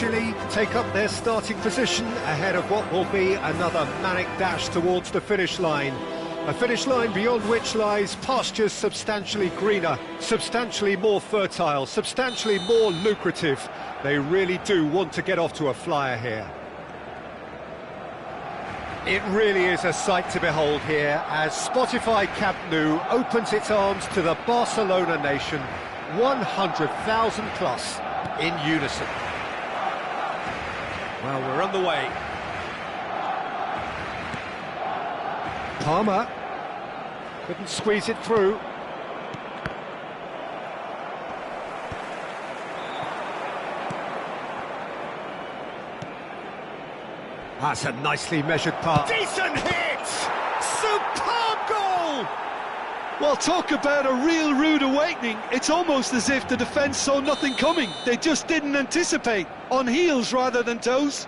Chile take up their starting position ahead of what will be another manic dash towards the finish line. A finish line beyond which lies pastures substantially greener, substantially more fertile, substantially more lucrative. They really do want to get off to a flyer here. It really is a sight to behold here as Spotify Camp Nou opens its arms to the Barcelona nation, 100,000 plus in unison. Well, we're on the way. Palmer couldn't squeeze it through. That's a nicely measured pass. Decent hit! Superb goal! Well, talk about a real rude awakening. It's almost as if the defence saw nothing coming. They just didn't anticipate. On heels rather than toes.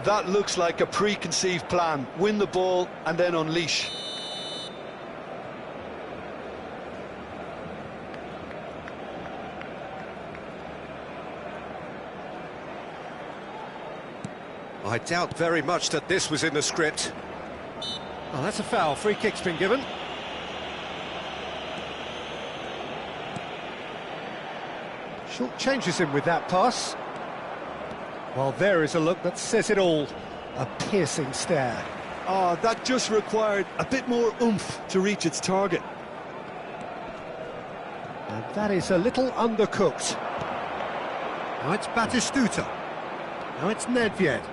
That looks like a preconceived plan. Win the ball and then unleash. I doubt very much that this was in the script. Oh, that's a foul. Free kick's been given. Short changes him with that pass. Well, there is a look that says it all. A piercing stare. Oh, that just required a bit more oomph to reach its target. And that is a little undercooked. Now it's Batistuta. Now it's Nedved.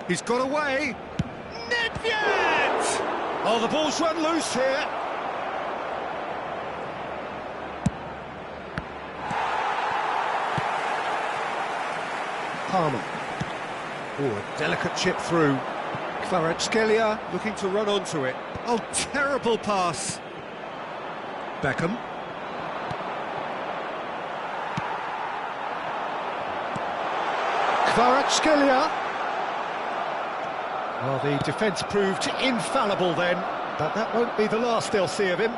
He's got away. Nedved! Oh, the ball's run loose here. Palmer. Oh, a delicate chip through. Kvaratskhelia looking to run onto it. Oh, terrible pass. Beckham. Kvaratskhelia. Well, the defence proved infallible then, but that won't be the last they'll see of him.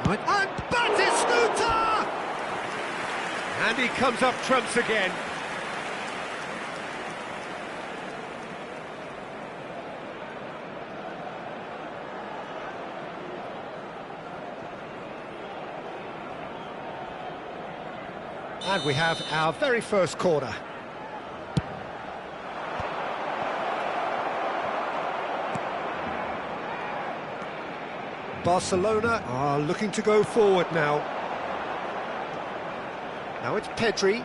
And Batistuta! And he comes up trumps again. And we have our very first corner. Barcelona are looking to go forward now. Now it's Pedri.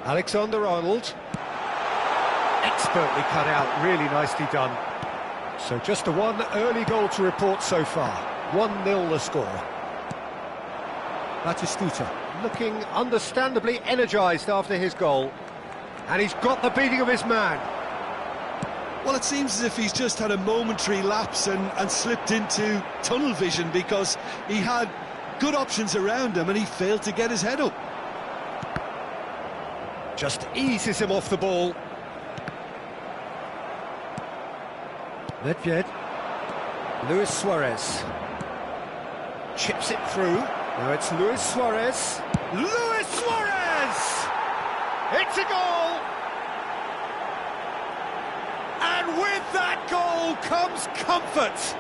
Alexander-Arnold. Expertly cut out, really nicely done. So just the one early goal to report so far. 1-0 the score. Batistuta looking understandably energised after his goal. And he's got the beating of his man. Well, it seems as if he's just had a momentary lapse and slipped into tunnel vision because he had good options around him and he failed to get his head up. Just eases him off the ball. Nedved. Luis Suarez. Chips it through. Now it's Luis Suarez. Luis Suarez! It's a goal! And with that goal comes comfort.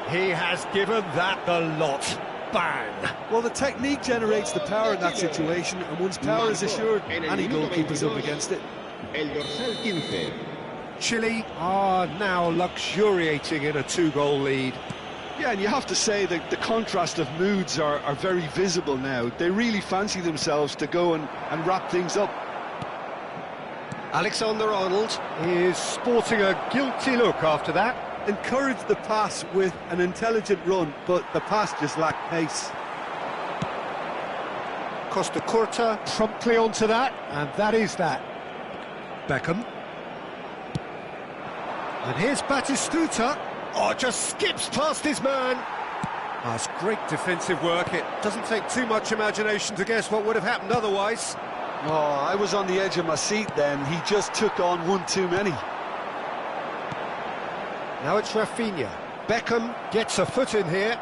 He has given that the lot. Bang! Well, the technique generates the power in that situation, and once power is assured, any goalkeeper's up against it. Chile are now luxuriating in a 2-goal lead. Yeah, and you have to say that the contrast of moods are very visible now. They really fancy themselves to go and wrap things up. Alexander-Arnold is sporting a guilty look after that. Encouraged the pass with an intelligent run, but the pass just lacked pace. Costa Curta promptly onto that, and that is that. Beckham. And here's Batistuta. Oh, just skips past his man. That's great defensive work. It doesn't take too much imagination to guess what would have happened otherwise. Oh, I was on the edge of my seat then. He just took on one too many. Now it's Rafinha. Beckham gets a foot in here.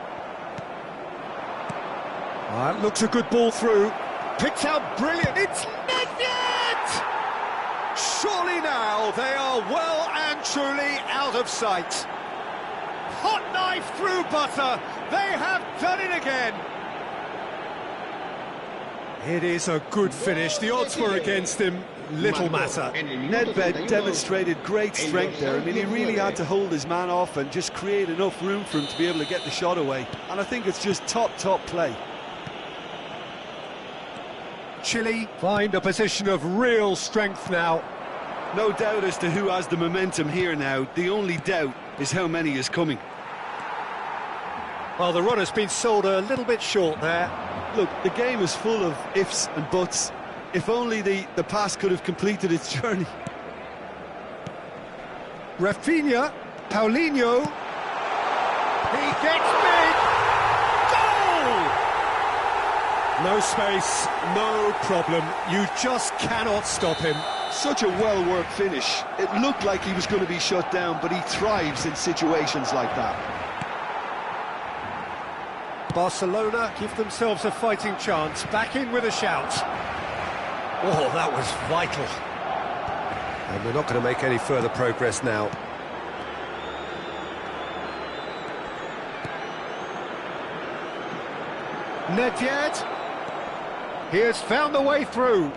Looks a good ball through. Picked out brilliant. It's Nedved! Surely now they are well and truly out of sight. Hot knife through butter. They have done it again. It is a good finish. The odds were against him. Little matter. Nedved demonstrated great strength there. I mean, he really had to hold his man off and just create enough room for him to be able to get the shot away. And I think it's just top play. Chile find a position of real strength now. No doubt as to who has the momentum here now. The only doubt is how many is coming. Well, the run has been sold a little bit short there. Look, the game is full of ifs and buts. If only the pass could have completed its journey. Rafinha, Paulinho. He gets big. Goal! No space, no problem. You just cannot stop him. Such a well-worked finish. It looked like he was going to be shut down, but he thrives in situations like that. Barcelona give themselves a fighting chance. Back in with a shout. Oh, that was vital. And we're not going to make any further progress now. Nedved. He has found the way through.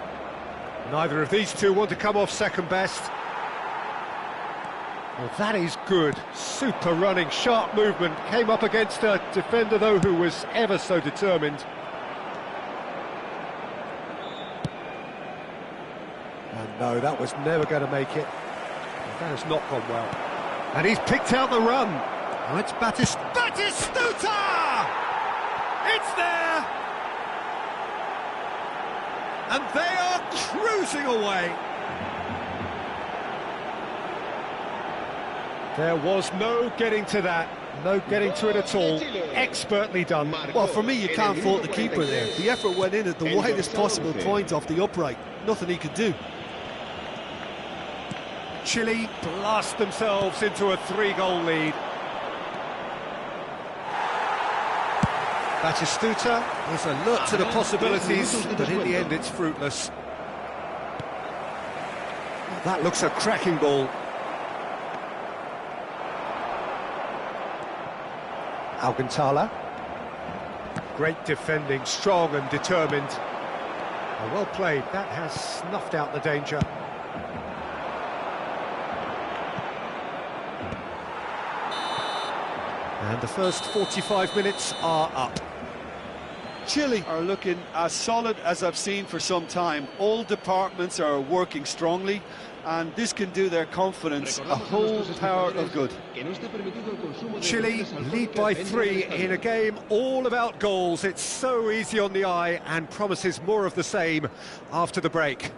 Neither of these two want to come off second best. Well, that is good. Super running, sharp movement. Came up against a defender, though, who was ever so determined. And no, that was never going to make it. That has not gone well. And he's picked out the run. Oh, it's Batistuta! It's there! And they are cruising away. There was no getting to that, no getting to it at all. Expertly done. Well, for me, you can't fault the keeper there. The effort went in at the widest possible point off the upright. Nothing he could do. Chile blast themselves into a 3-goal lead. Batistuta is alert to the possibilities, but in the end it's fruitless. That looks a cracking ball. Alcantara. Great defending, strong and determined. Oh, well played, that has snuffed out the danger. And the first 45 minutes are up. Chile are looking as solid as I've seen for some time. All departments are working strongly, and this can do their confidence a whole power of good. Chile lead by 3 in a game all about goals. It's so easy on the eye and promises more of the same after the break.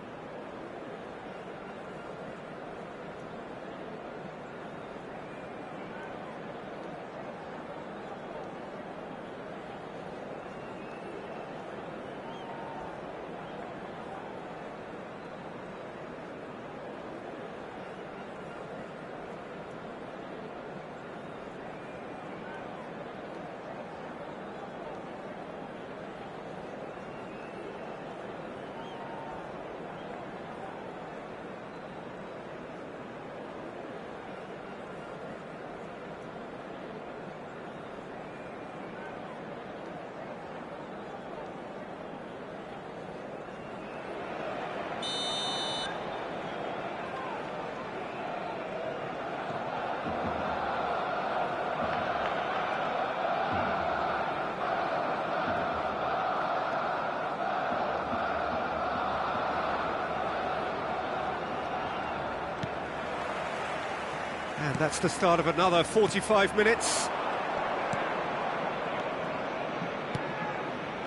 And that's the start of another 45 minutes.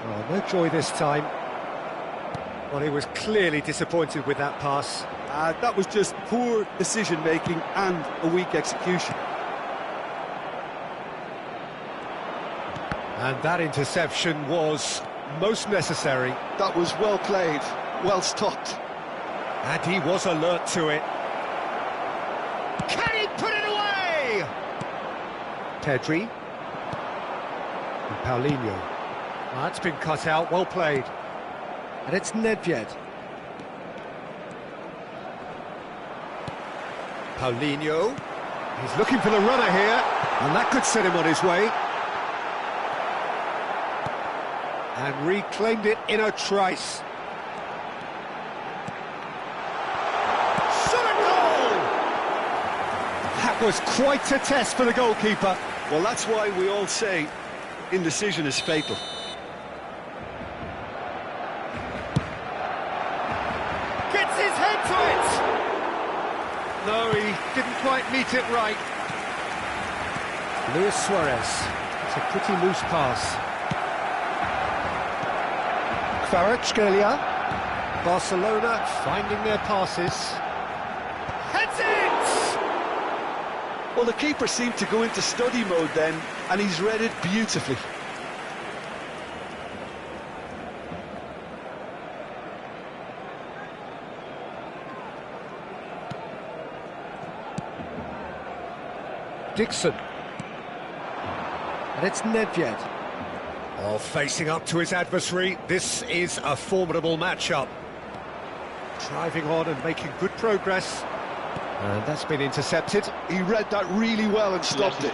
Oh, no joy this time. Well, he was clearly disappointed with that pass. That was just poor decision-making and a weak execution. And that interception was most necessary. That was well played, well stopped. And he was alert to it. Can he put it away? Pedri. And Paulinho. That's been cut out, well played. And it's Nedved. Paulinho. He's looking for the runner here, and that could set him on his way. And reclaimed it in a trice. Shot a goal! That was quite a test for the goalkeeper. Well, that's why we all say indecision is fatal. Gets his head to it! No, he didn't quite meet it right. Luis Suarez. It's a pretty loose pass. Kvaratskhelia. Barcelona finding their passes. Heads it! Well, the keeper seemed to go into study mode then, and he's read it beautifully. Dixon. And it's Nedved. Oh, facing up to his adversary, this is a formidable matchup. Driving on and making good progress. And that's been intercepted. He read that really well and stopped it.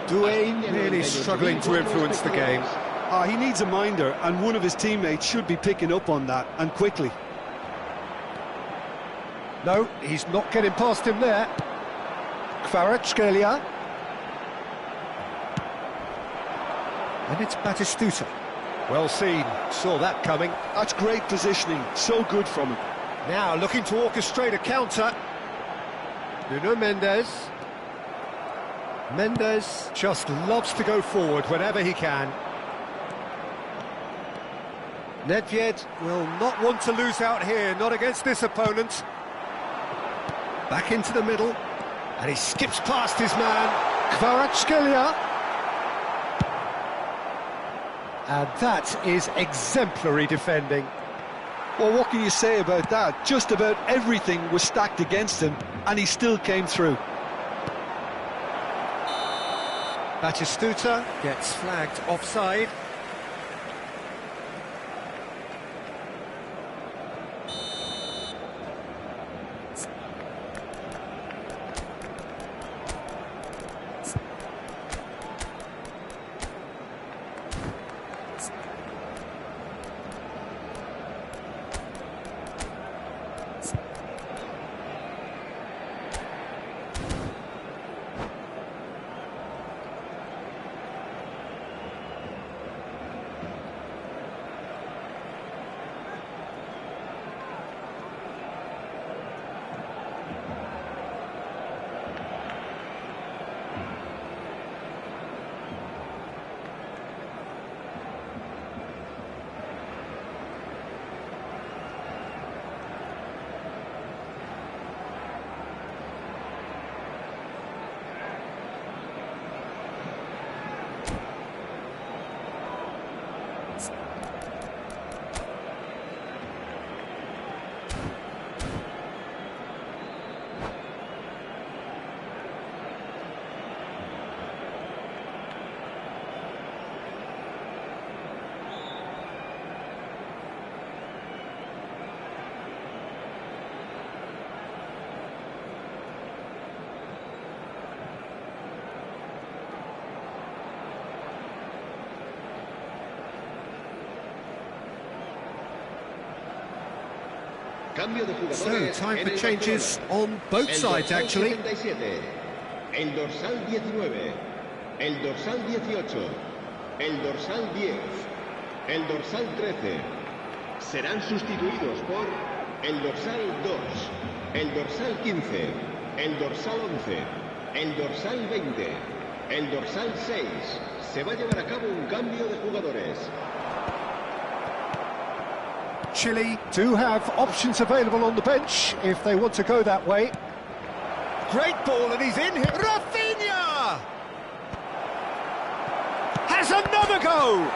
Duane really struggling to influence the game. He needs a minder, and one of his teammates should be picking up on that, and quickly. No, he's not getting past him there. Kvaratskhelia. And it's Batistuta. Well seen, saw that coming. That's great positioning, so good from him. Now looking to orchestrate a counter. Nuno Mendes. Mendes just loves to go forward whenever he can. Nedved will not want to lose out here, not against this opponent. Back into the middle, and he skips past his man, Kvaratskhelia. And that is exemplary defending. Well, what can you say about that? Just about everything was stacked against him, and he still came through. Batistuta gets flagged offside. So, time for changes on both sides, actually. El dorsal 19, el dorsal 18, el dorsal 10, el dorsal 13 serán sustituidos por el dorsal 2, el dorsal 15, el dorsal 11, el dorsal 20, el dorsal 6. Se va a llevar a cabo un cambio de jugadores. Chile do have options available on the bench if they want to go that way. Great ball, and he's in here. Rafinha! Has another go!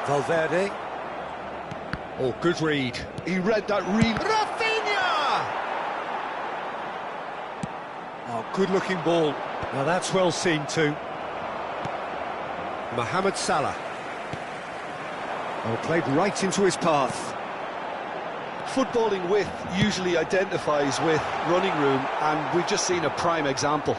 Valverde. Oh, good read. He read that really... Rafinha! Oh, good-looking ball. Now, that's well seen too. Mohamed Salah. Oh, played right into his path. Footballing width usually identifies with running room, and we've just seen a prime example.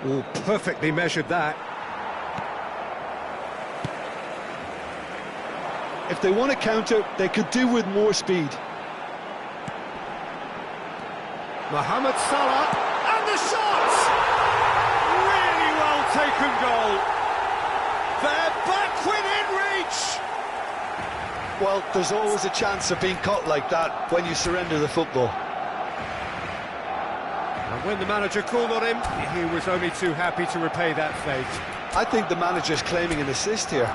Oh, perfectly measured that. If they want to counter, they could do with more speed. Mohamed Salah, and the shot! Really well taken goal. They're back within reach! Well, there's always a chance of being caught like that when you surrender the football. And when the manager called on him, he was only too happy to repay that fate. I think the manager's claiming an assist here.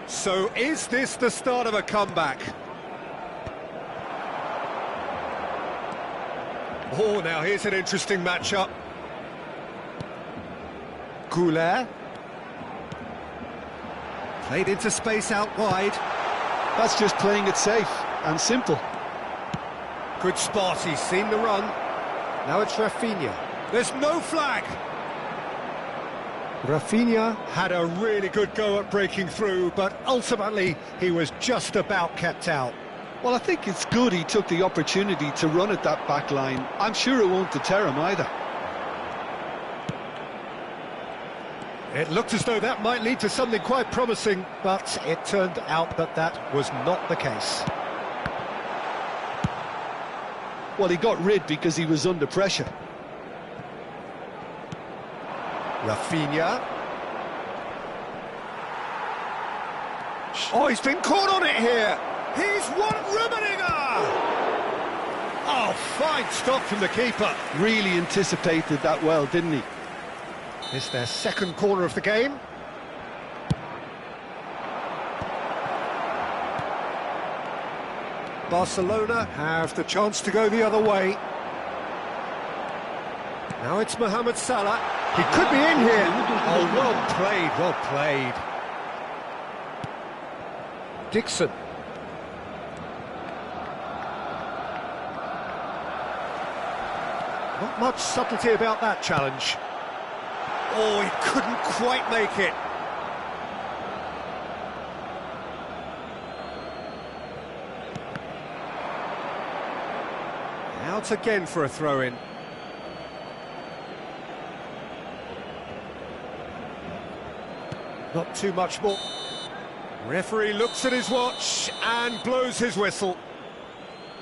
So is this the start of a comeback? Oh, now here's an interesting matchup. Goulet. Played into space out wide. That's just playing it safe and simple. Good spot, he's seen the run. Now it's Rafinha. There's no flag! Rafinha had a really good go at breaking through, but ultimately he was just about kept out. Well, I think it's good he took the opportunity to run at that back line. I'm sure it won't deter him either. It looked as though that might lead to something quite promising, but it turned out that that was not the case. Well, he got rid because he was under pressure. Rafinha. Oh, he's been caught on it here. He's one Rummenigge! Oh, fine stop from the keeper. Really anticipated that well, didn't he? It's their second corner of the game. Barcelona have the chance to go the other way. Now it's Mohamed Salah. He could be in here. Oh, well played, well played. Dixon. Not much subtlety about that challenge. Oh, he couldn't quite make it. Out again for a throw-in. Not too much more. Referee looks at his watch and blows his whistle.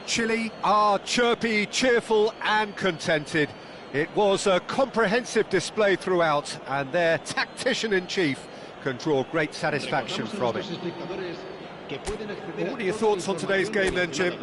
Chile are chirpy, cheerful and contented. It was a comprehensive display throughout, and their tactician-in-chief can draw great satisfaction from it. What are your thoughts on today's game then, Jim?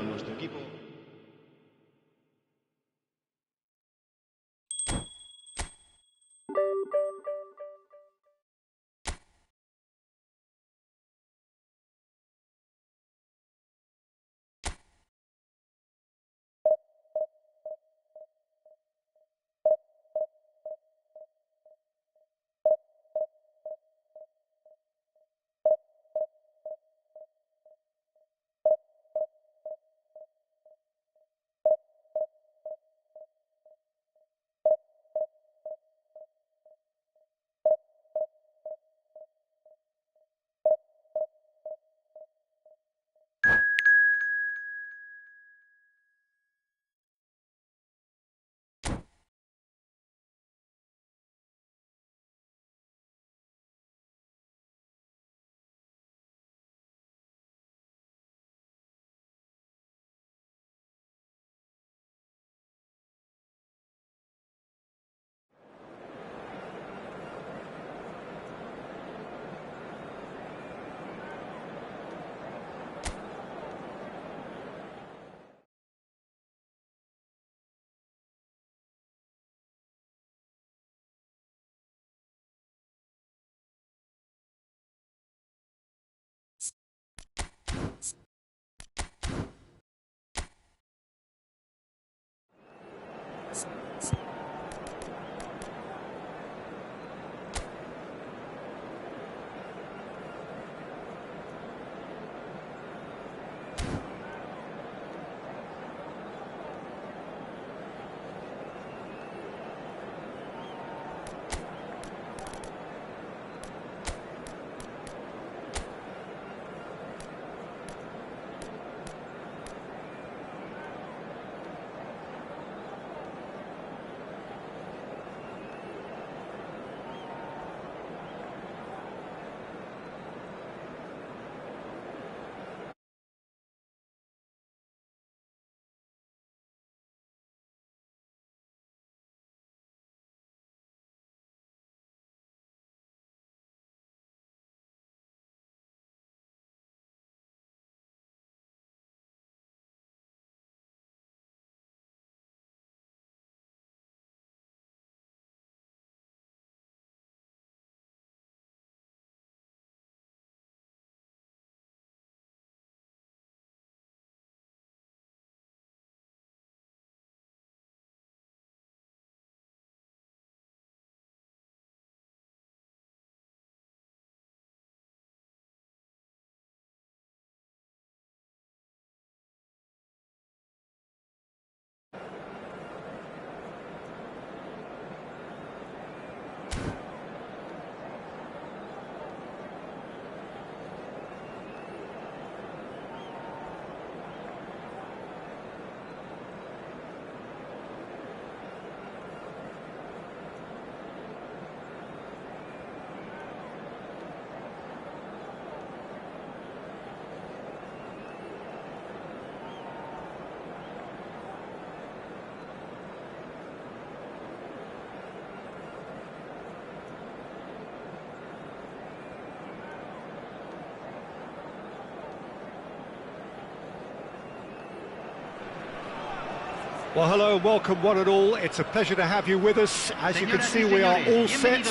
Well, hello and welcome one and all. It's a pleasure to have you with us. As you can see, we are all set.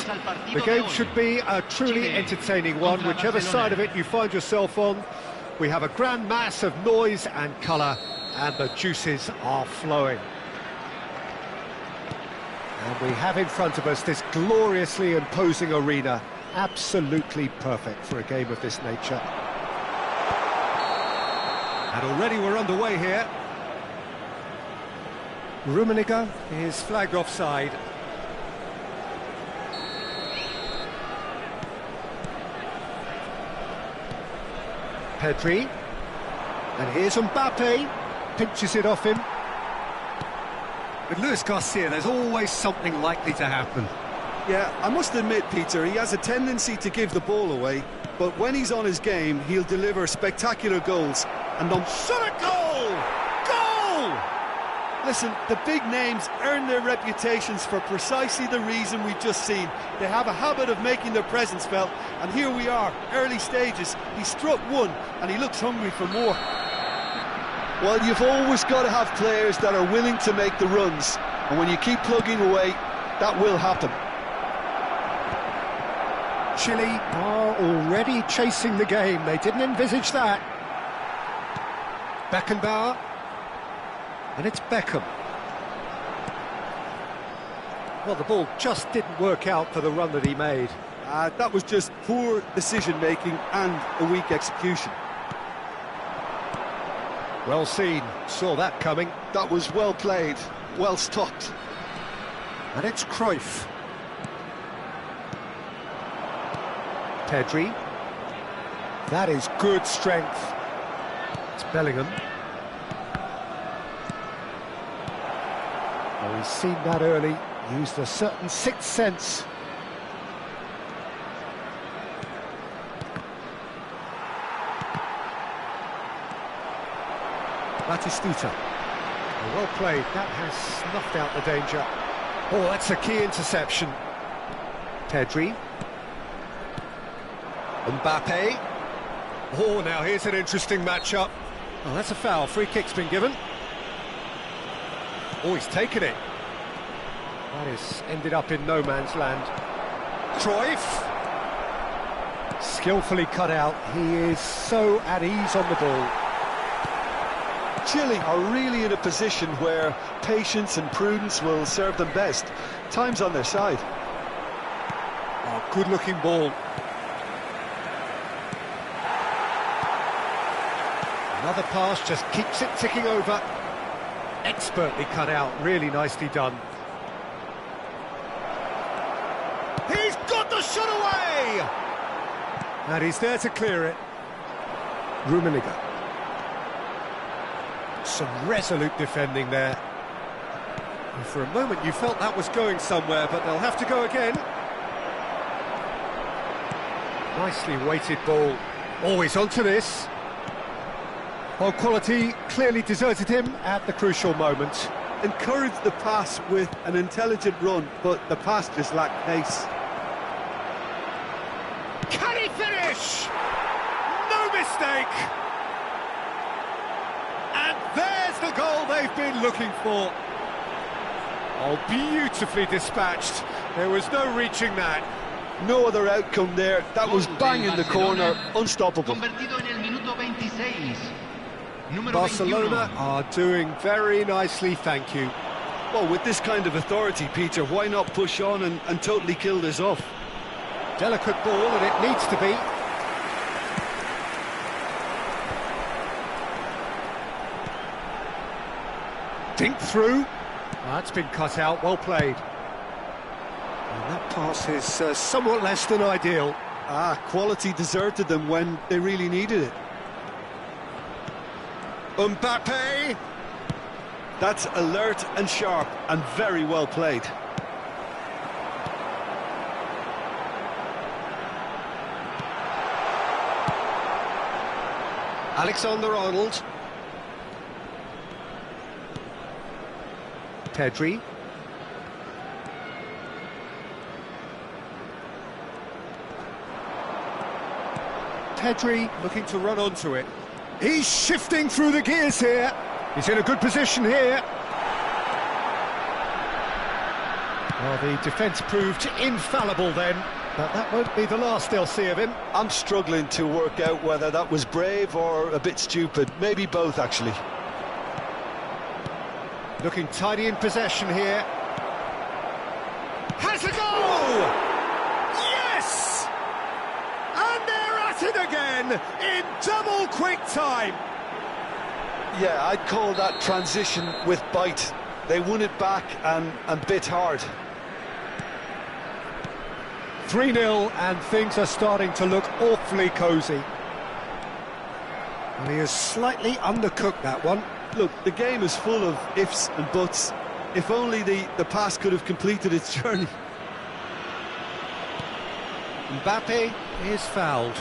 The game should be a truly entertaining one, whichever side of it you find yourself on. We have a grand mass of noise and colour, and the juices are flowing. And we have in front of us this gloriously imposing arena, absolutely perfect for a game of this nature. And already we're underway here. Rummenigge is flagged offside. Pedri. And here's Mbappe. Pinches it off him. With Luis Garcia, there's always something likely to happen. Yeah, I must admit, Peter, he has a tendency to give the ball away, but when he's on his game, he'll deliver spectacular goals. And shot a goal! Goal! Listen, the big names earn their reputations for precisely the reason we've just seen. They have a habit of making their presence felt, and here we are, early stages. He struck one, and he looks hungry for more. Well, you've always got to have players that are willing to make the runs, and when you keep plugging away, that will happen. Chile are already chasing the game. They didn't envisage that. Beckenbauer. And it's Beckham. Well, the ball just didn't work out for the run that he made. That was just poor decision-making and a weak execution. Well seen, saw that coming. That was well played, well stopped. And it's Cruyff. Pedri. That is good strength. It's Bellingham. Well, he's seen that early, used a certain sixth sense. Batistuta. Well played, that has snuffed out the danger. Oh, that's a key interception. Pedri. Mbappe. Oh, now here's an interesting matchup. Oh, that's a foul, free kick's been given. Oh, he's taken it. That has ended up in no man's land. Cruyff. Skillfully cut out. He is so at ease on the ball. Chile are really in a position where patience and prudence will serve them best. Time's on their side. Oh, good-looking ball. Another pass just keeps it ticking over. Expertly cut out, really nicely done. He's got the shot away! And he's there to clear it. Rummenigge. Some resolute defending there. And for a moment you felt that was going somewhere, but they'll have to go again. Nicely weighted ball. Always onto this. Well, quality clearly deserted him at the crucial moment. Encouraged the pass with an intelligent run, but the pass just lacked pace. Can he finish? No mistake! And there's the goal they've been looking for. Oh, beautifully dispatched. There was no reaching that. No other outcome there. That was bang in the corner, unstoppable. Barcelona are doing very nicely, thank you. Well, with this kind of authority, Peter, why not push on and totally kill this off? Delicate ball, and it needs to be. Dink through. Oh, that's been cut out, well played. And that pass is somewhat less than ideal. Quality deserted them when they really needed it. Mbappe! That's alert and sharp and very well played. Alexander-Arnold. Pedri. Pedri looking to run onto it. He's shifting through the gears here. He's in a good position here. Well, the defence proved infallible then, but that won't be the last they'll see of him. I'm struggling to work out whether that was brave or a bit stupid. Maybe both, actually. Looking tidy in possession here. Has a goal! Yes! And they're at it again in double quick time. Yeah, I'd call that transition with bite. They won it back and bit hard. 3-0 and things are starting to look awfully cosy. And he has slightly undercooked that one. Look, the game is full of ifs and buts. If only the pass could have completed its journey. Mbappe is fouled.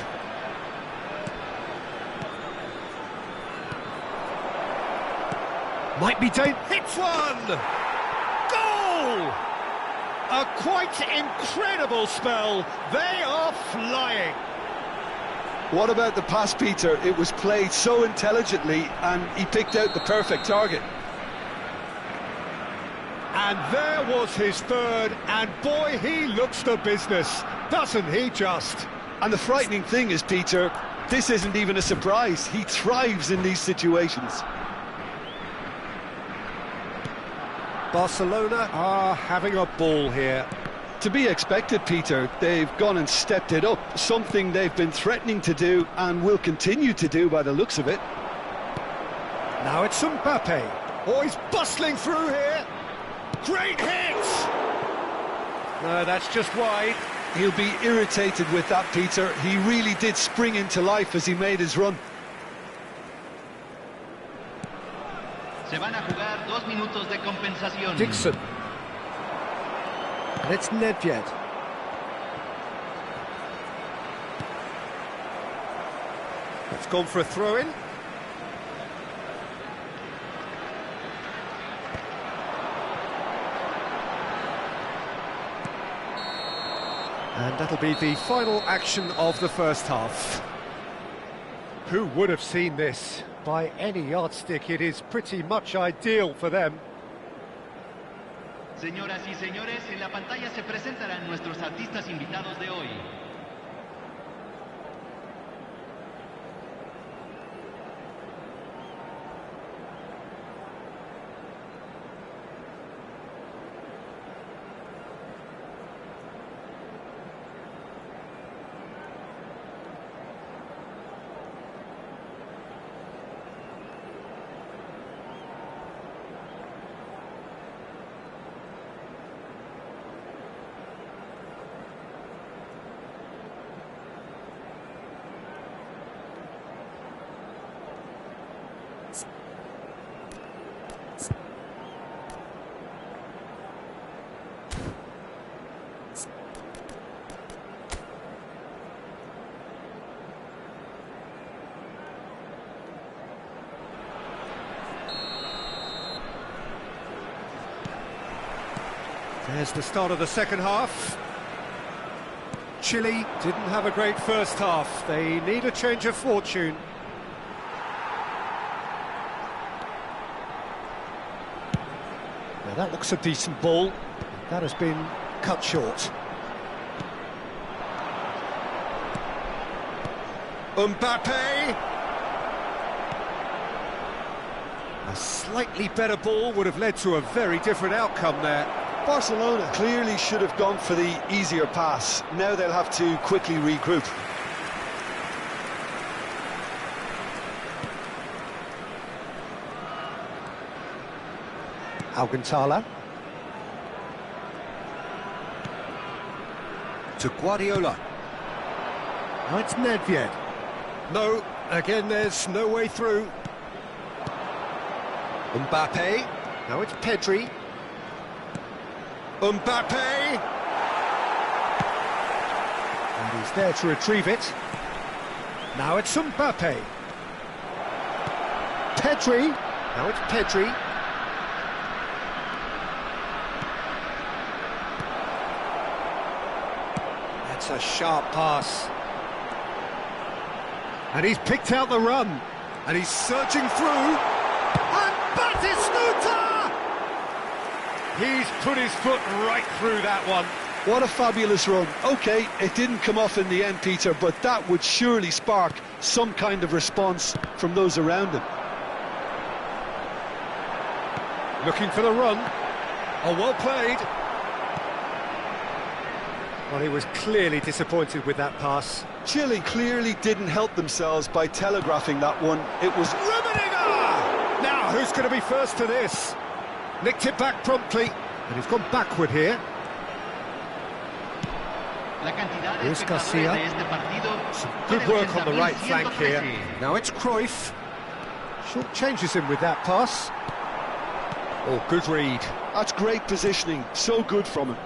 Might be hits one! Goal! A quite incredible spell. They are flying. What about the pass, Peter? It was played so intelligently and he picked out the perfect target. And there was his third, and boy, he looks the business, doesn't he just? And the frightening thing is, Peter, this isn't even a surprise. He thrives in these situations. Barcelona are having a ball here. To be expected, Peter. They've gone and stepped it up, something they've been threatening to do and will continue to do by the looks of it. Now it's Mbappe. Oh, he's bustling through here. Great hit! No, that's just wide. He'll be irritated with that, Peter. He really did spring into life as he made his run. Se van a jugar 2 minutos de compensación. Dixon. And it's Nedved. It's gone for a throw-in. And that'll be the final action of the first half. Who would have seen this? By any yardstick, it is pretty much ideal for them. Señoras y señores, en la pantalla se presentarán nuestros artistas invitados de hoy. There's the start of the second half. Chile didn't have a great first half. They need a change of fortune. Now that looks a decent ball. That has been cut short. Mbappe! A slightly better ball would have led to a very different outcome there. Barcelona clearly should have gone for the easier pass. Now they'll have to quickly regroup. Alcantara. To Guardiola. Now it's Nedved. No, again there's no way through. Mbappe. Now it's Pedri. Mbappe! And he's there to retrieve it. Now it's Mbappe. Pedri. Now it's Pedri. That's a sharp pass. And he's picked out the run. And he's searching through. And Batistuta! He's put his foot right through that one. What a fabulous run. OK, it didn't come off in the end, Peter, but that would surely spark some kind of response from those around him. Looking for the run. Oh, well played. Well, he was clearly disappointed with that pass. Chile clearly didn't help themselves by telegraphing that one. It was... Rummenigge! Now, who's going to be first to this? Nicked it back promptly, and he's gone backward here. Here's Garcia. Some good work on the right flank here. Now it's Cruyff. Short changes him with that pass. Oh, good read. That's great positioning. So good from him.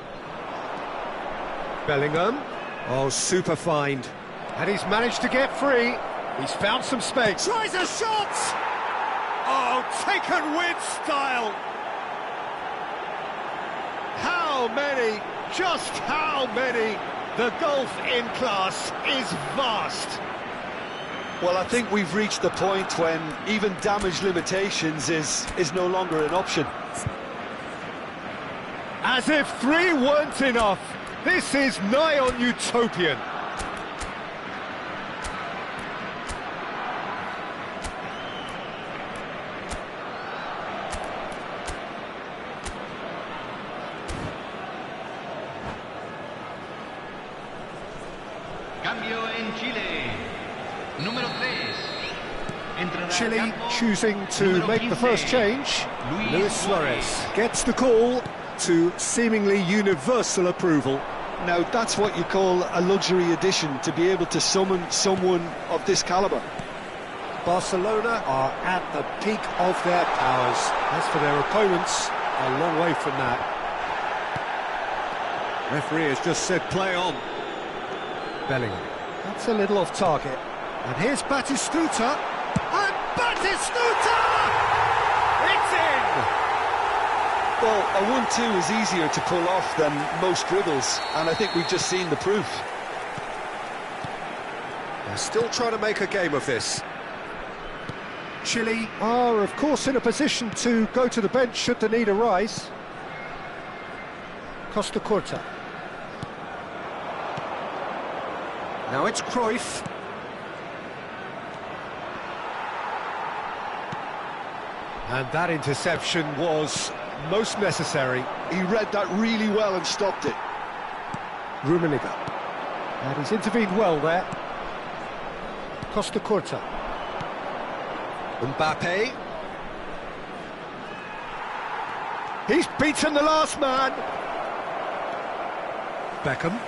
Bellingham. Oh, super find. And he's managed to get free. He's found some space. Tries a shot! Oh, taken with style. How many? Just how many? The gulf in class is vast. Well, I think we've reached the point when even damage limitations is no longer an option. As if 3 weren't enough, this is nigh on utopian. Cambio en Chile. Número 3. Chile choosing to make the first change. Luis Suarez gets the call to seemingly universal approval. Now, that's what you call a luxury addition, to be able to summon someone of this calibre. Barcelona are at the peak of their powers. As for their opponents, a long way from that. Referee has just said play on. Bellingham. That's a little off target. And here's Batistuta. And Batistuta! It's in! Well, a 1-2 is easier to pull off than most dribbles, and I think we've just seen the proof. They're still trying to make a game of this. Chile are, of course, in a position to go to the bench should the need arise. Costa Curta. Now it's Cruyff. And that interception was most necessary. He read that really well and stopped it. Rummenigge. And he's intervened well there. Costa Curta. Mbappe. He's beaten the last man. Beckham.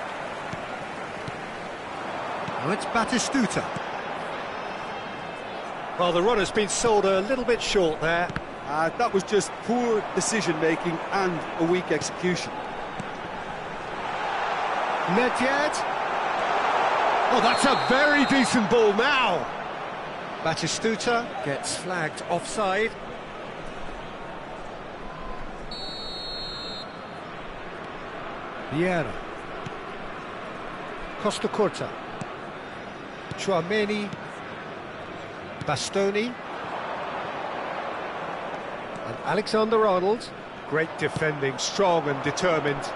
Now it's Batistuta. Well, the run has been sold a little bit short there. That was just poor decision-making and a weak execution. Nedved. Oh, that's a very decent ball now. Batistuta gets flagged offside. Vieira. Costa Curta. Chouameni. Bastoni. And Alexander-Arnold. Great defending, strong and determined.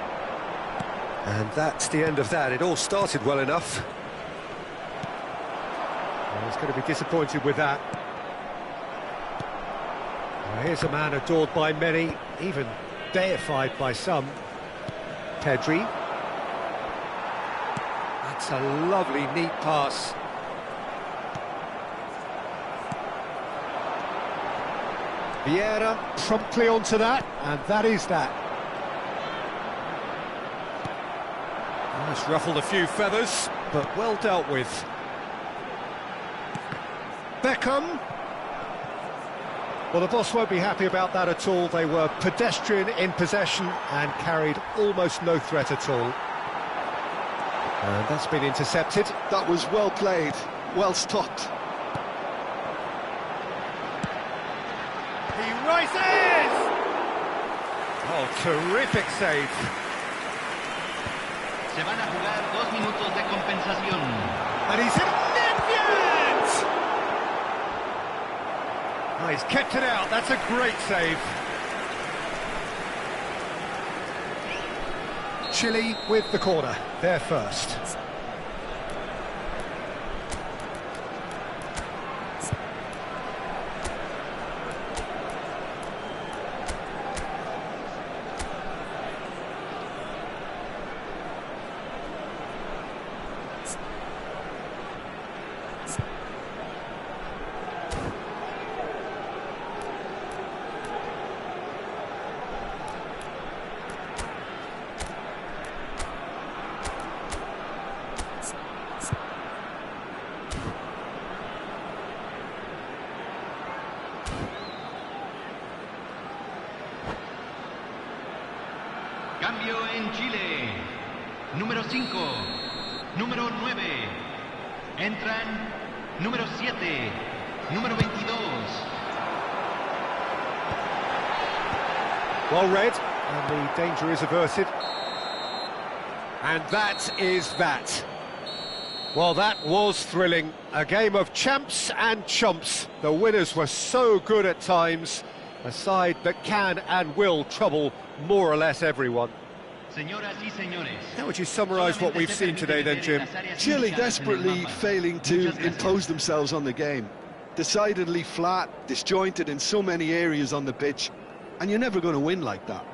And that's the end of that. It all started well enough. Well, he's going to be disappointed with that. Well, here's a man adored by many, even deified by some. Pedri. That's a lovely, neat pass. Vieira promptly onto that, and that is that. It's ruffled a few feathers, but well dealt with. Beckham. Well, the boss won't be happy about that at all. They were pedestrian in possession and carried almost no threat at all. And that's been intercepted. That was well played, well stopped. He rises! Oh, terrific save. Se van a jugar 2 minutos de compensación. And he's hit Nedved! Oh, he's kept it out. That's a great save. Chile with the corner, they're first. Cambio en Chile. Número 5, número 9. Entran número 7, número 22. Well read, and the danger is averted. And that is that. Well, that was thrilling. A game of champs and chumps. The winners were so good at times. A side that can and will trouble more or less everyone. Señoras y señores, How would you summarise what we've seen today then, Jim? Chile desperately failing to impose themselves on the game. Decidedly flat, disjointed in so many areas on the pitch, and you're never going to win like that.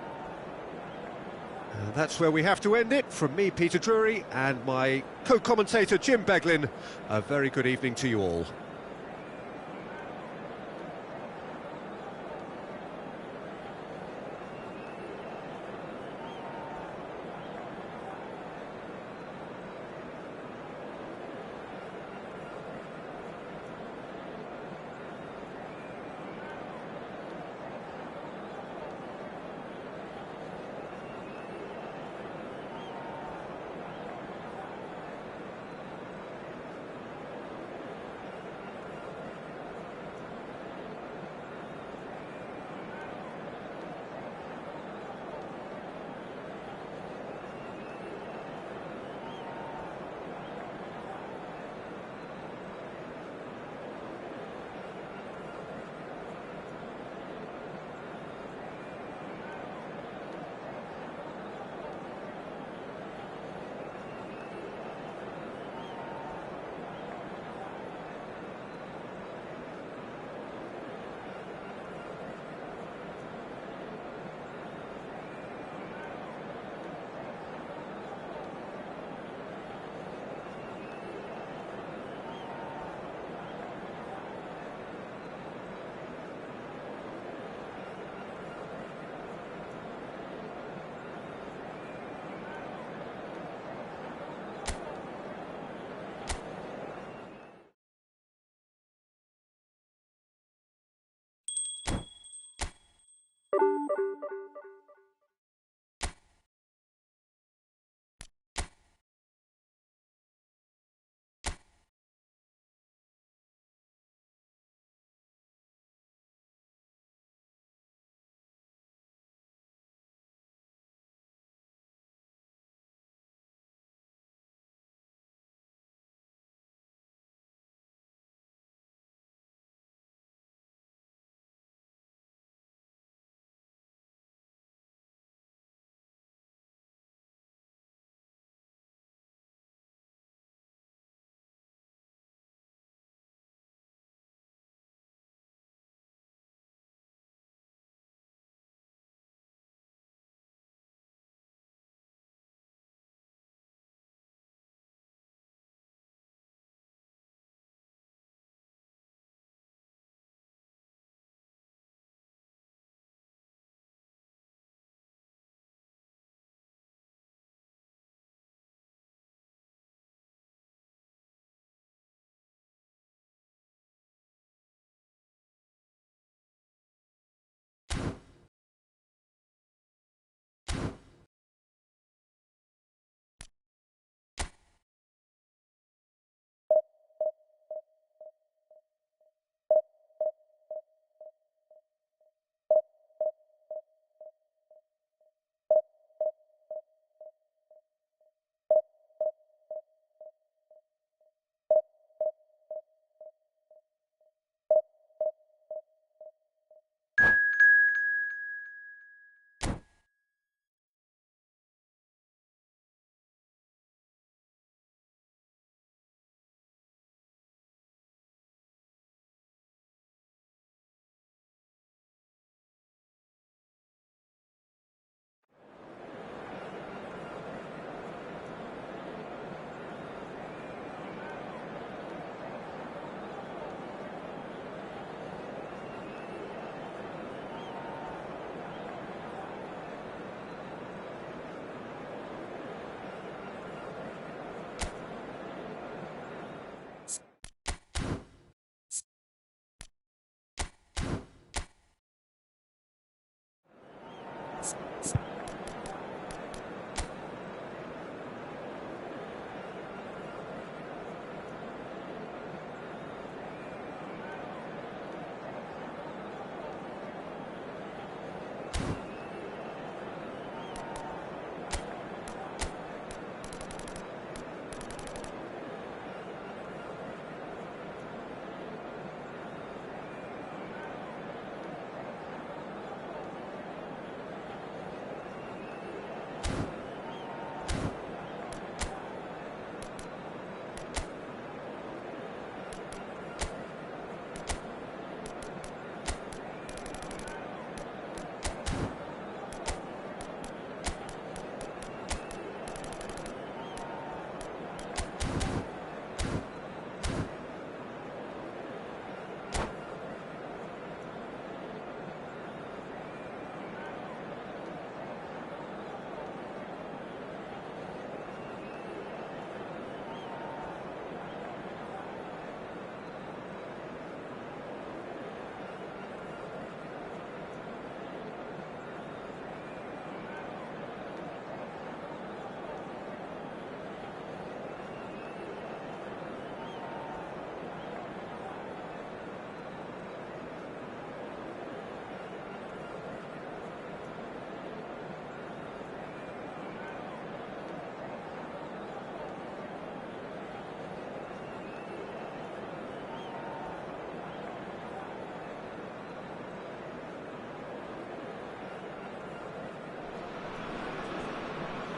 That's where we have to end it. From me, Peter Drury, and my co-commentator, Jim Beglin, a very good evening to you all.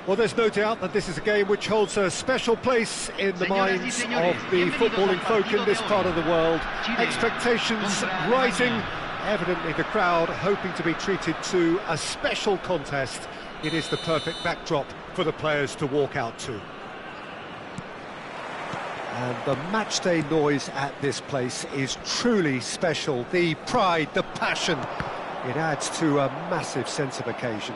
Well, there's no doubt that this is a game which holds a special place in the minds of the footballing folk in this part of the world. Expectations rising, evidently the crowd hoping to be treated to a special contest. It is the perfect backdrop for the players to walk out to. And the matchday noise at this place is truly special. The pride, the passion, it adds to a massive sense of occasion.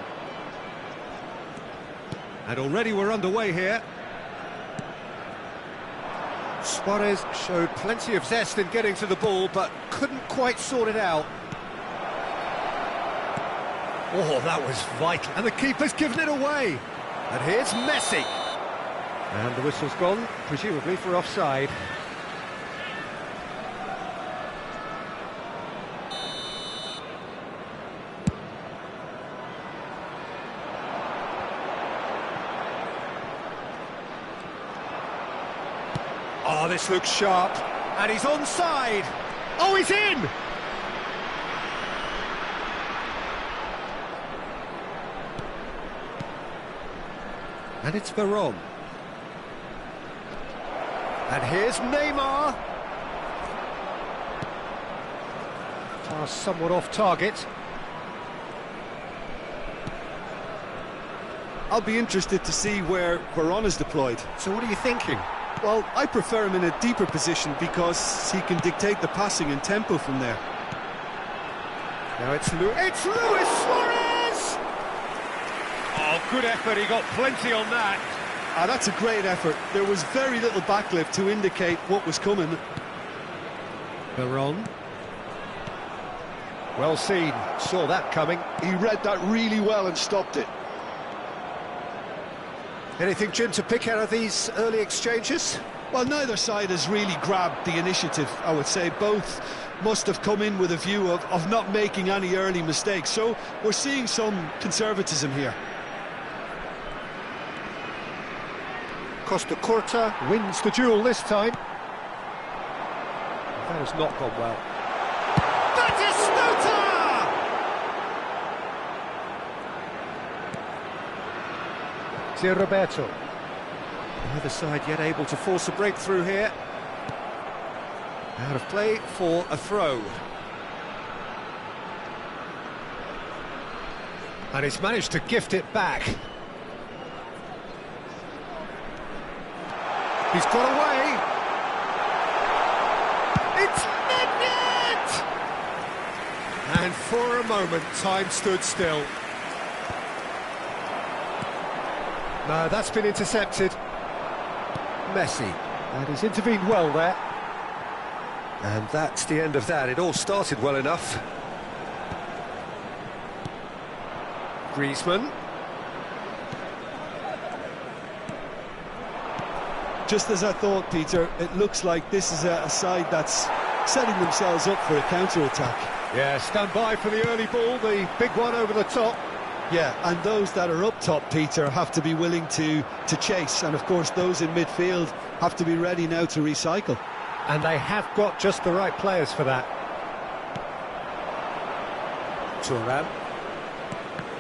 And already we're underway here. Suarez showed plenty of zest in getting to the ball, but couldn't quite sort it out. Oh, that was vital. And the keeper's given it away. And here's Messi. And the whistle's gone, presumably for offside. Oh, this looks sharp, and he's onside. Oh, he's in! And it's Veron. And here's Neymar. Pass somewhat off target. I'll be interested to see where Veron is deployed. So what are you thinking? Well, I prefer him in a deeper position because he can dictate the passing and tempo from there. Now it's Luis Suarez! Oh, good effort, he got plenty on that. Ah, that's a great effort. There was very little backlift to indicate what was coming. Veron. Well seen, saw that coming. He read that really well and stopped it. Anything, Jim, to pick out of these early exchanges? Well, neither side has really grabbed the initiative, I would say. Both must have come in with a view of not making any early mistakes. So we're seeing some conservatism here. Costa Curta wins the duel this time. That has not gone well. Roberto. Neither side yet able to force a breakthrough here. Out of play for a throw. And he's managed to gift it back. He's got away. It's Nedved! And for a moment, time stood still. No, that's been intercepted. Messi, and he's intervened well there. And that's the end of that. It all started well enough. Griezmann. Just as I thought, Peter, it looks like this is a side that's setting themselves up for a counter-attack. Yeah, stand by for the early ball, the big one over the top. Yeah, and those that are up top, Peter, have to be willing to chase. And, of course, those in midfield have to be ready now to recycle. And they have got just the right players for that. Thuram.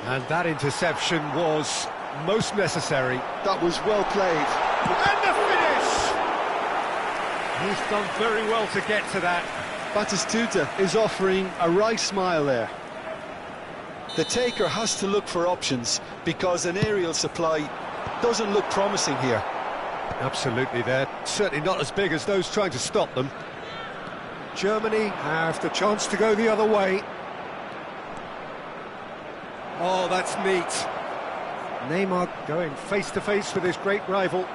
And that interception was most necessary. That was well played. And the finish! He's done very well to get to that. Batistuta is offering a wry smile there. The taker has to look for options because an aerial supply doesn't look promising here. Absolutely, they're certainly not as big as those trying to stop them. Germany have the chance to go the other way. Oh, that's neat. Neymar going face-to-face with his great rival.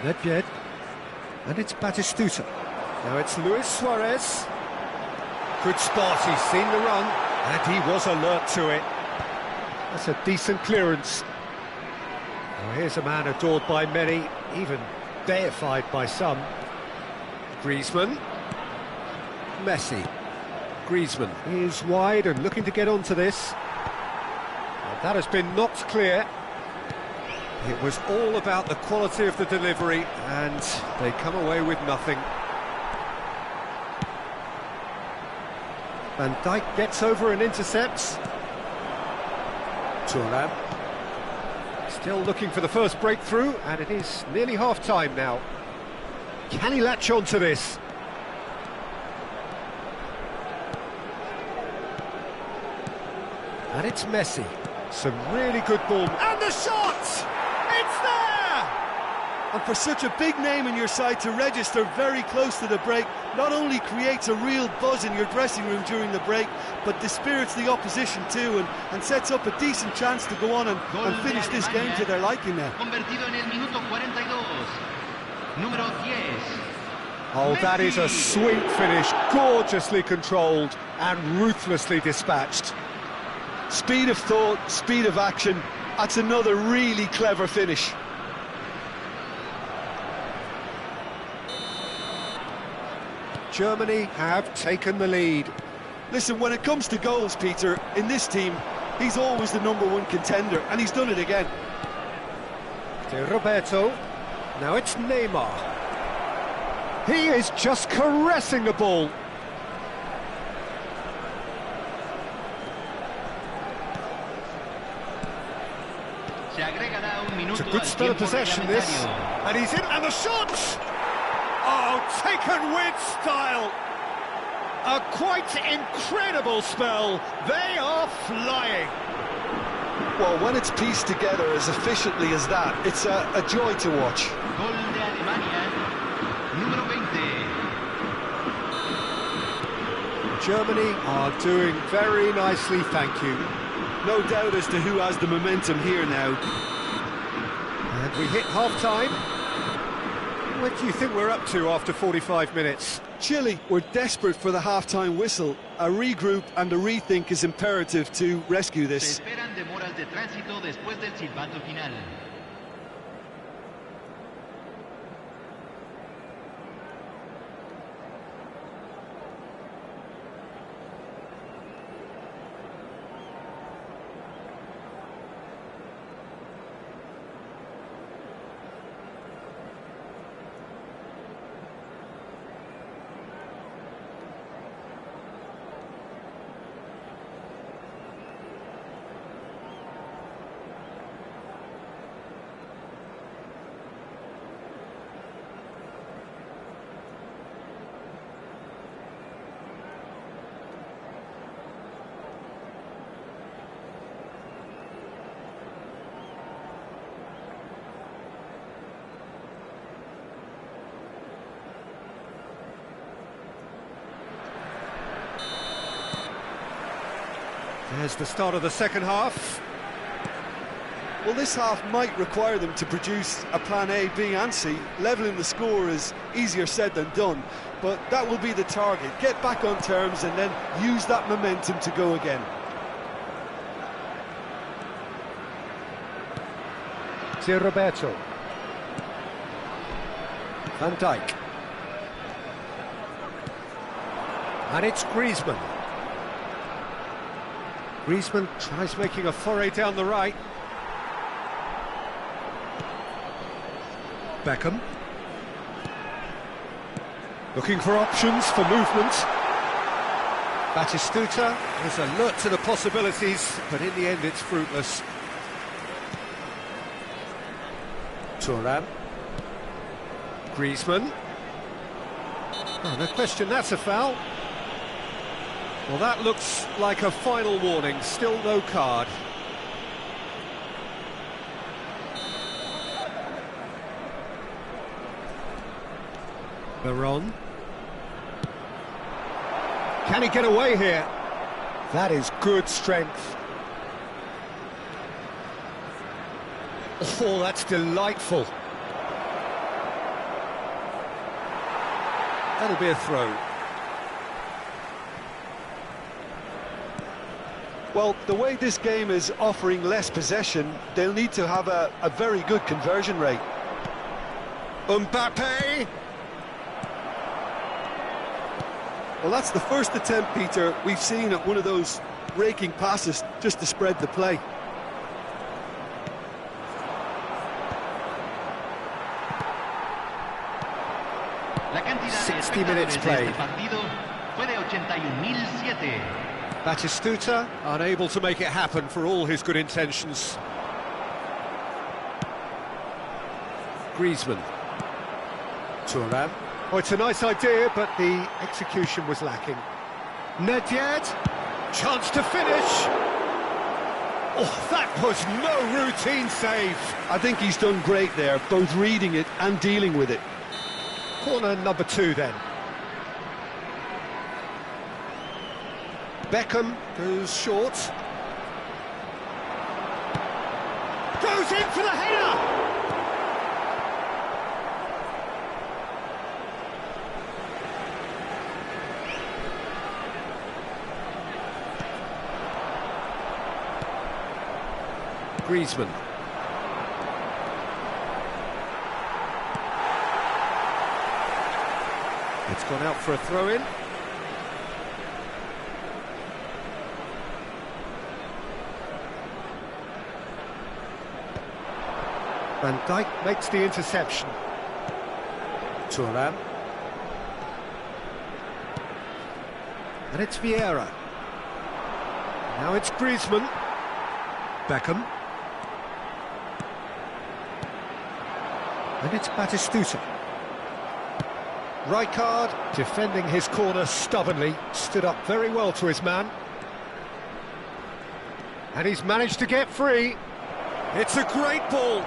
Nedved. And it's Batistuta. Now it's Luis Suarez. Good spot, he's seen the run, and he was alert to it. That's a decent clearance. Now here's a man adored by many, even deified by some. Griezmann. Messi. Griezmann is wide and looking to get onto this. And that has been knocked clear. It was all about the quality of the delivery, and they come away with nothing. Van Dijk gets over and intercepts. Thuram. Still looking for the first breakthrough, and it is nearly half-time now. Can he latch on to this? And it's Messi. Some really good ball. And the shot! It's there! And for such a big name in your side to register very close to the break, not only creates a real buzz in your dressing room during the break, but dispirits the opposition too, and sets up a decent chance to go on and finish this game to their liking now. Convertido en el minuto 42. Número 10. Oh, that is a sweet finish, gorgeously controlled and ruthlessly dispatched. Speed of thought, speed of action, that's another really clever finish. Germany have taken the lead. Listen, when it comes to goals, Peter, in this team, he's always the #1 contender, and he's done it again. To Roberto, now it's Neymar. He is just caressing the ball. It's a good spell of possession, this. And he's in, and the shot! Oh, taken with style. A quite incredible spell. They are flying. Well, when it's pieced together as efficiently as that, it's a joy to watch. Gol de Alemania, número 20. Germany are doing very nicely, thank you. No doubt as to who has the momentum here now. And we hit half-time. What do you think we're up to after 45 minutes? Chile were desperate for the half-time whistle. A regroup and a rethink is imperative to rescue this. Se esperan demoras de tránsito después del silbato final. There's the start of the second half. Well, this half might require them to produce a plan A, B and C. Levelling the score is easier said than done, but that will be the target. Get back on terms and then use that momentum to go again. To Roberto. Van Dijk. And it's Griezmann. Griezmann tries making a foray down the right. Beckham. Looking for options for movement. Batistuta is alert to the possibilities, but in the end it's fruitless. Thuram. Griezmann. Oh, no question, that's a foul. Well, that looks like a final warning, still no card. Baron. Can he get away here? That is good strength. Oh, that's delightful. That'll be a throw. Well, the way this game is offering less possession, they'll need to have a very good conversion rate. Mbappe! Well, that's the first attempt, Peter, we've seen at one of those raking passes just to spread the play. La cantidad 60 de minutes espectadores de played. este partido fue de 81.007. Batistuta unable to make it happen for all his good intentions. Griezmann. Thuram. Oh, it's a nice idea, but the execution was lacking. Nedved. Chance to finish. Oh, that was no routine save. I think he's done great there, both reading it and dealing with it. Corner number 2 then. Beckham goes short. Goes in for the header! Griezmann. It's gone out for a throw-in. Van Dijk makes the interception. Thuram. And it's Vieira. Now it's Griezmann. Beckham. And it's Batistuta. Rijkaard, defending his corner stubbornly, stood up very well to his man. And he's managed to get free. It's a great ball.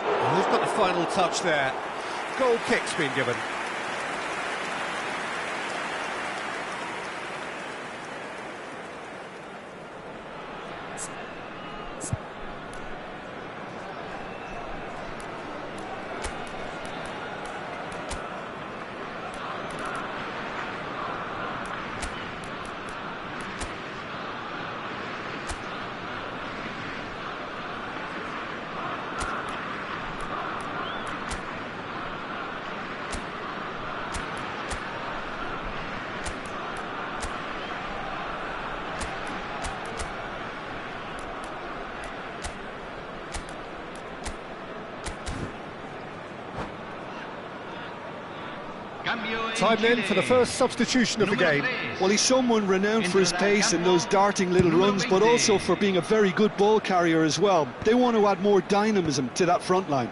Oh, who's got the final touch there? Goal kick's been given. Time then for the first substitution of the game. Well, he's someone renowned for his pace and those darting little runs, but also for being a very good ball carrier as well. They want to add more dynamism to that front line.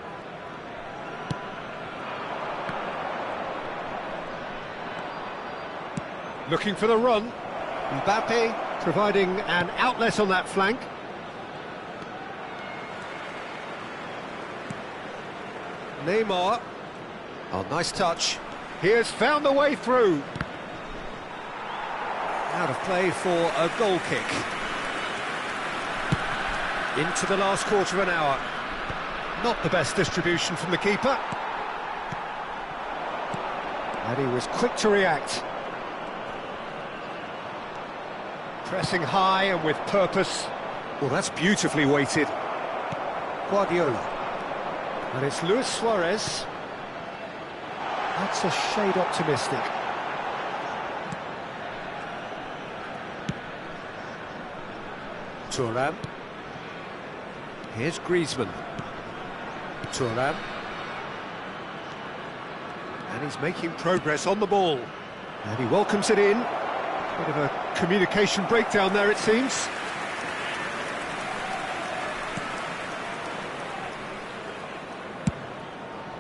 Looking for the run. Mbappe providing an outlet on that flank. Neymar. Oh, nice touch. He has found the way through. Out of play for a goal kick. Into the last quarter of an hour. Not the best distribution from the keeper. And he was quick to react. Pressing high and with purpose. Well, that's beautifully weighted. Guardiola. And it's Luis Suarez. That's a shade optimistic. Thuram. Here's Griezmann. Thuram. And he's making progress on the ball. And he welcomes it in. Bit of a communication breakdown there, it seems.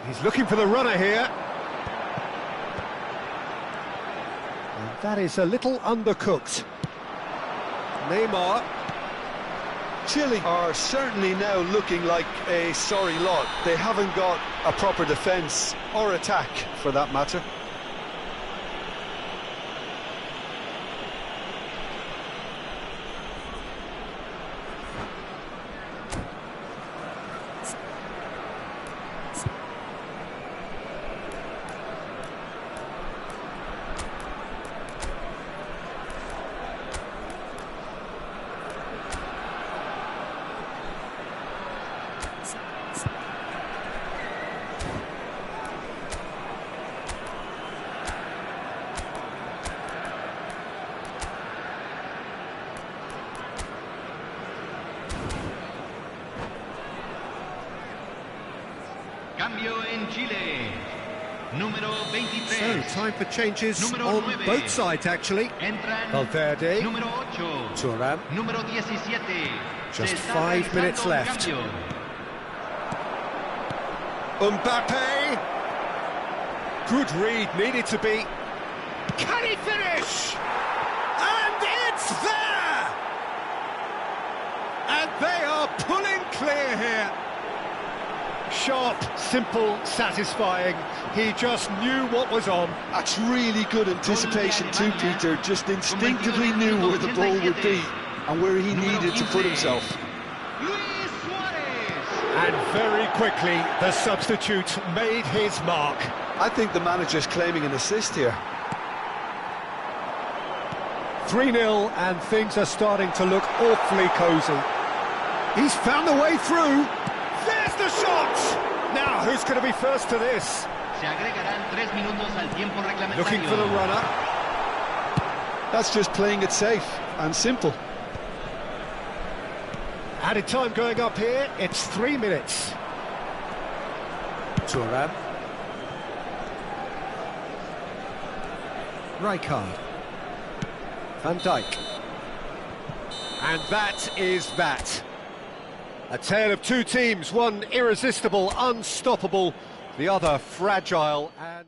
He's looking for the runner here. And that is a little undercooked. Neymar. Chile are certainly now looking like a sorry lot. They haven't got a proper defence, or attack for that matter. Cambio en Chile. Número 23. So, time for changes Número on 9. both sides, actually. Entran Valverde. número 8. Thuram. Número 17. Just Se está 5 minutes realizando un left. cambio. Mbappe. Good read, needed to be. Can he finish? And it's there! And they are pulling clear here. Sharp, simple, satisfying. He just knew what was on. That's really good anticipation too, Peter. Just instinctively knew where the ball would be and where he needed to put himself. Luis Suarez. And very quickly, the substitute made his mark. I think the manager's claiming an assist here. 3-0, and things are starting to look awfully cosy. He's found the way through. There's the shot! Now, who's going to be first to this? Se agregarán 3 minutos al tiempo reglamentario. Looking for the runner. That's just playing it safe and simple. Added time going up here, it's 3 minutes. Thuram. Rijkaard. Van Dijk. And that is that. A tale of two teams, one irresistible, unstoppable, the other fragile and...